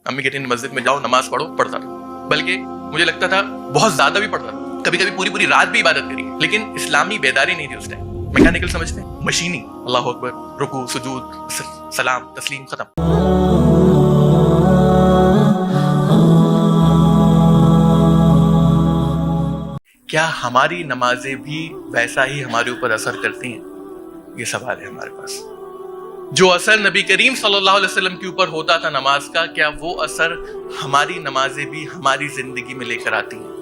امی کہتی مسجد میں جاؤ نماز پڑھو، پڑھتا تھا، بلکہ مجھے لگتا تھا بہت زیادہ بھی پڑھتا تھا، کبھی کبھی پوری رات بھی عبادت کری، لیکن اسلامی بیداری نہیں تھی اس ٹائم، میکینیکل سمجھتے ہیں، مشینی، اللہ اکبر، رکوع، سجود، سلام، تسلیم، ختم۔ کیا ہماری نمازیں بھی ویسا ہی ہمارے اوپر اثر کرتی ہیں؟ یہ سوال ہے ہمارے پاس۔ جو اثر نبی کریم صلی اللہ علیہ وسلم کے اوپر ہوتا تھا نماز کا، کیا وہ اثر ہماری نمازیں بھی ہماری زندگی میں لے کر آتی ہیں؟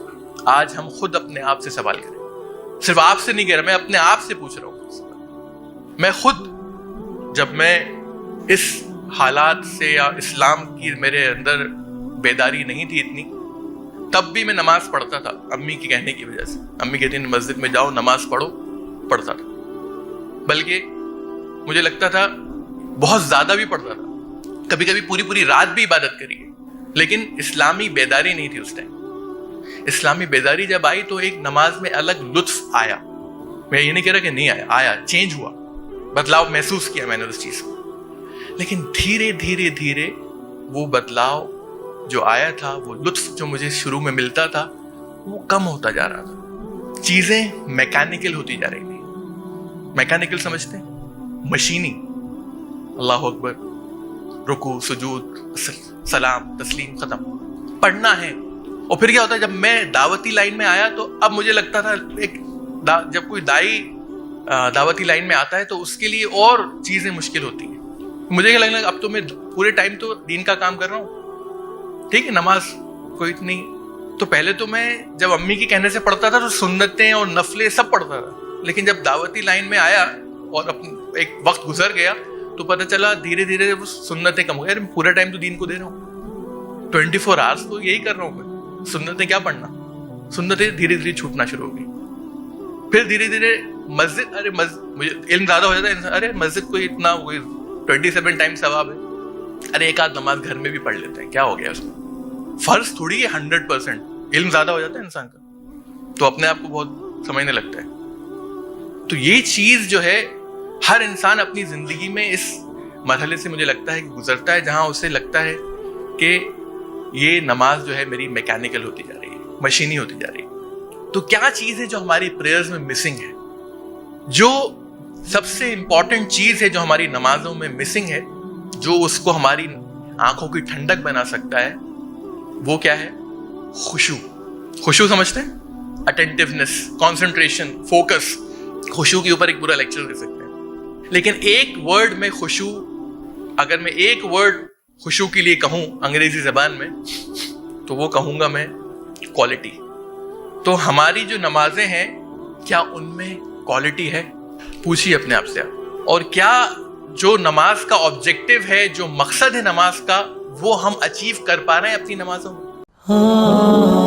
آج ہم خود اپنے آپ سے سوال کریں، صرف آپ سے نہیں کہہ رہا، میں اپنے آپ سے پوچھ رہا ہوں۔ میں خود جب میں اس حالات سے یا اسلام کی میرے اندر بیداری نہیں تھی اتنی، تب بھی میں نماز پڑھتا تھا امی کے کہنے کی وجہ سے۔ امی کہتی ہیں مسجد میں جاؤ نماز پڑھو، پڑھتا تھا، بلکہ مجھے لگتا تھا بہت زیادہ بھی پڑھتا تھا، کبھی کبھی پوری رات بھی عبادت کری، لیکن اسلامی بیداری نہیں تھی اس ٹائم۔ اسلامی بیداری جب آئی تو ایک نماز میں الگ لطف آیا، میں یہ نہیں کہہ رہا کہ نہیں آیا، چینج ہوا، بدلاؤ محسوس کیا میں نے اس چیز کو، لیکن دھیرے وہ بدلاؤ جو آیا تھا، وہ لطف جو مجھے شروع میں ملتا تھا، وہ کم ہوتا جا رہا تھا، چیزیں میکینیکل ہوتی جا رہی تھی۔ میکینیکل سمجھتے ہیں، مشینی، اللہ اکبر، رکوع، سجود، سلام، تسلیم، ختم، پڑھنا ہے۔ اور پھر کیا ہوتا ہے، جب میں دعوتی لائن میں آیا تو اب مجھے لگتا تھا جب کوئی دائی دعوتی لائن میں آتا ہے تو اس کے لیے اور چیزیں مشکل ہوتی ہیں۔ مجھے کیا لگنے لگا اب تو میں پورے ٹائم تو دین کا کام کر رہا ہوں، ٹھیک ہے، نماز کوئی اتنی، تو پہلے تو میں جب امی کے کہنے سے پڑھتا تھا تو سنتیں اور نفلیں سب پڑھتا تھا، لیکن جب دعوتی لائن میں آیا اور ایک وقت گزر گیا تو پتہ چلا دھیرے وہ سنتیں کم ہو گئی۔ میں پورا ٹائم تو دین کو دے رہا ہوں، 24 آورس تو یہی کر رہا ہوں میں، سنتیں کیا پڑھنا، سنتیں دھیرے چھوٹنا شروع ہو گئی۔ پھر دھیرے مسجد، مجھے علم زیادہ ہو جاتا ہے، ارے مسجد کوئی اتنا 27 ٹائم ثواب ہے، ارے ایک آدھ نماز گھر میں بھی پڑھ لیتے ہیں، کیا ہو گیا اس میں، فرض تھوڑی ہے 100%، علم زیادہ ہو جاتا ہے انسان کا تو اپنے آپ کو بہت سمجھنے لگتا ہے۔ تو یہ چیز جو ہے ہر انسان اپنی زندگی میں اس مرحلے سے مجھے لگتا ہے کہ گزرتا ہے، جہاں اسے لگتا ہے کہ یہ نماز جو ہے میری میکینیکل ہوتی جا رہی ہے، مشینی ہوتی جا رہی ہے۔ تو کیا چیز ہے جو ہماری پریئرز میں مسنگ ہے؟ جو سب سے امپورٹنٹ چیز ہے جو ہماری نمازوں میں مسنگ ہے، جو اس کو ہماری آنکھوں کی ٹھنڈک بنا سکتا ہے، وہ کیا ہے؟ خشوع سمجھتے ہیں؟ Attentiveness, concentration, focus. خشوع کے اوپر ایک پورا لیکچر دے سکتے ہیں، لیکن ایک ورڈ میں خشوع، اگر میں ایک ورڈ خشوع کے لیے کہوں انگریزی زبان میں تو وہ کہوں گا میں کوالٹی۔ تو ہماری جو نمازیں ہیں کیا ان میں کوالٹی ہے؟ پوچھیے اپنے آپ سے، اور کیا جو نماز کا آبجیکٹو ہے، جو مقصد ہے نماز کا، وہ ہم اچیو کر پا رہے ہیں اپنی نمازوں میں؟